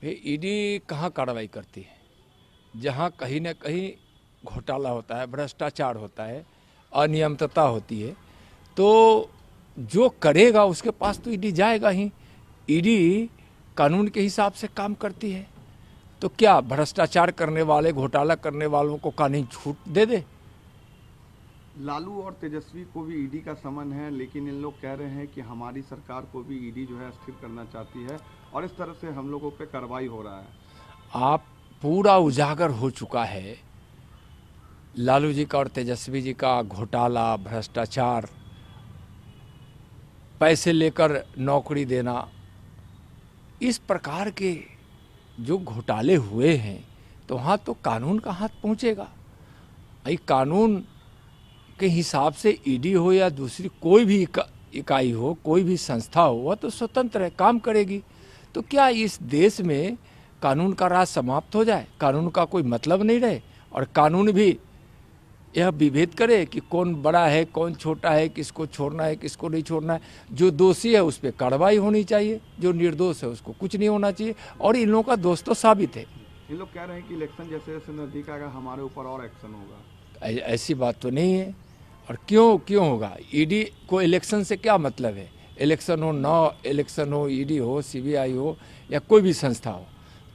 ED कहाँ कार्रवाई करती है? जहाँ कहीं न कहीं घोटाला होता है, भ्रष्टाचार होता है, अनियमितता होती है, तो जो करेगा उसके पास तो ईडी जाएगा ही। ईडी कानून के हिसाब से काम करती है, तो क्या भ्रष्टाचार करने वाले, घोटाला करने वालों को कानून छूट दे दे? लालू और तेजस्वी को भी ईडी का समन है, लेकिन इन लोग कह रहे हैं कि हमारी सरकार को भी ईडी जो है स्थिर करना चाहती है और इस तरह से हम लोगों पे कार्रवाई हो रहा है। आप पूरा उजागर हो चुका है लालू जी का और तेजस्वी जी का घोटाला, भ्रष्टाचार, पैसे लेकर नौकरी देना, इस प्रकार के जो घोटाले हुए हैं, तो वहाँ तो कानून का हाथ पहुँचेगा। भाई कानून के हिसाब से ईडी हो या दूसरी कोई भी इकाई हो, कोई भी संस्था हो, वह तो स्वतंत्र है, काम करेगी। तो क्या इस देश में कानून का राज समाप्त हो जाए, कानून का कोई मतलब नहीं रहे और कानून भी यह विभेद करे कि कौन बड़ा है, कौन छोटा है, किसको छोड़ना है, किसको नहीं छोड़ना है? जो दोषी है उस पर कार्रवाई होनी चाहिए, जो निर्दोष है उसको कुछ नहीं होना चाहिए। और इन लोगों का दोष तो साबित है। इन लोग कह रहे हैं कि इलेक्शन जैसे जैसे नजदीक आएगा हमारे ऊपर और एक्शन होगा। ऐसी बात तो नहीं है। और क्यों होगा? ईडी को इलेक्शन से क्या मतलब है? इलेक्शन हो, ना इलेक्शन हो, ईडी हो, सीबीआई हो या कोई भी संस्था हो,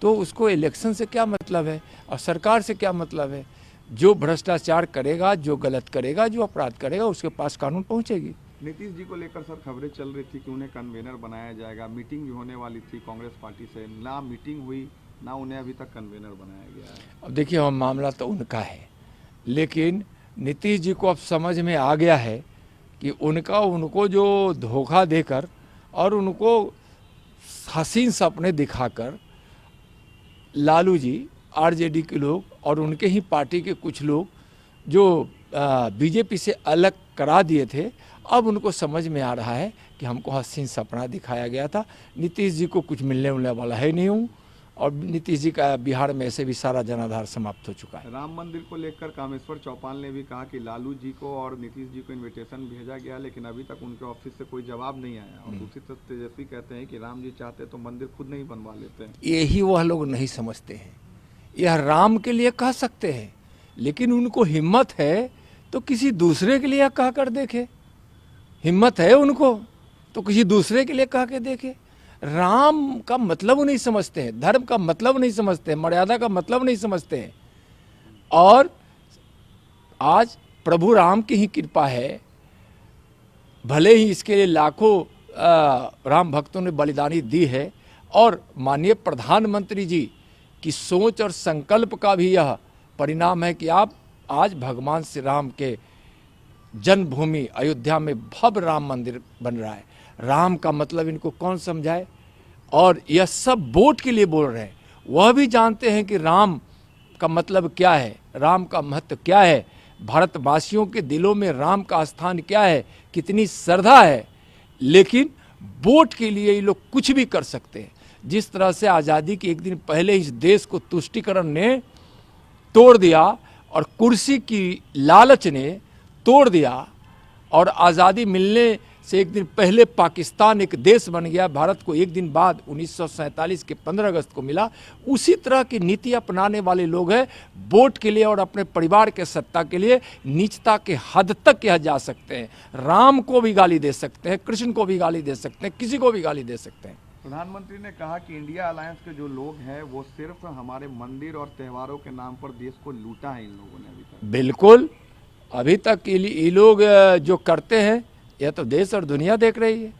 तो उसको इलेक्शन से क्या मतलब है और सरकार से क्या मतलब है? जो भ्रष्टाचार करेगा, जो गलत करेगा, जो अपराध करेगा, उसके पास कानून पहुंचेगी। नीतीश जी को लेकर सर खबरें चल रही थी कि उन्हें कन्वेनर बनाया जाएगा, मीटिंग भी होने वाली थी कांग्रेस पार्टी से, ना मीटिंग हुई ना उन्हें अभी तक कन्वेनर बनाया गया है। अब देखिए, हम मामला तो उनका है, लेकिन नीतीश जी को अब समझ में आ गया है कि उनको जो धोखा देकर और उनको हसीन सपने दिखाकर लालू जी, आरजेडी के लोग और उनके ही पार्टी के कुछ लोग जो बीजेपी से अलग करा दिए थे, अब उनको समझ में आ रहा है कि हमको हसीन सपना दिखाया गया था। नीतीश जी को कुछ मिलने वाला है नहीं हूँ, और नीतीश जी का बिहार में ऐसे भी सारा जनाधार समाप्त हो चुका है। राम मंदिर को लेकर कामेश्वर चौपाल ने भी कहा कि लालू जी को और नीतीश जी को इनविटेशन भेजा गया, लेकिन अभी तक उनके ऑफिस से कोई जवाब नहीं आया। और दूसरी तरफ तेजस्वी कहते हैं कि राम जी चाहते तो मंदिर खुद नहीं बनवा लेते हैं। यही वह लोग नहीं समझते हैं। यह राम के लिए कह सकते हैं, लेकिन उनको हिम्मत है तो किसी दूसरे के लिए कह कर देखे। हिम्मत है उनको तो किसी दूसरे के लिए कह के देखे। राम का मतलब नहीं समझते हैं, धर्म का मतलब नहीं समझते हैं, मर्यादा का मतलब नहीं समझते हैं। और आज प्रभु राम की ही कृपा है, भले ही इसके लिए लाखों राम भक्तों ने बलिदानी दी है, और माननीय प्रधानमंत्री जी की सोच और संकल्प का भी यह परिणाम है कि आप आज भगवान श्री राम के जन्मभूमि अयोध्या में भव्य राम मंदिर बन रहा है। राम का मतलब इनको कौन समझाए? और यह सब वोट के लिए बोल रहे हैं। वह भी जानते हैं कि राम का मतलब क्या है, राम का महत्व क्या है, भारतवासियों के दिलों में राम का स्थान क्या है, कितनी श्रद्धा है, लेकिन वोट के लिए ये लोग कुछ भी कर सकते हैं। जिस तरह से आज़ादी के एक दिन पहले इस देश को तुष्टीकरण ने तोड़ दिया और कुर्सी की लालच ने तोड़ दिया, और आज़ादी मिलने से एक दिन पहले पाकिस्तान एक देश बन गया, भारत को एक दिन बाद 1947 के 15 अगस्त को मिला। उसी तरह की नीति अपनाने वाले लोग हैं। वोट के लिए और अपने परिवार के सत्ता के लिए नीचता के हद तक यह जा सकते हैं। राम को भी गाली दे सकते हैं, कृष्ण को भी गाली दे सकते हैं, किसी को भी गाली दे सकते हैं। प्रधानमंत्री ने कहा कि इंडिया अलायंस के जो लोग हैं वो सिर्फ हमारे मंदिर और त्योहारों के नाम पर देश को लूटा है इन लोगों ने अभी तक। बिल्कुल, अभी तक ये लोग जो करते हैं, यह तो देश और दुनिया देख रही है।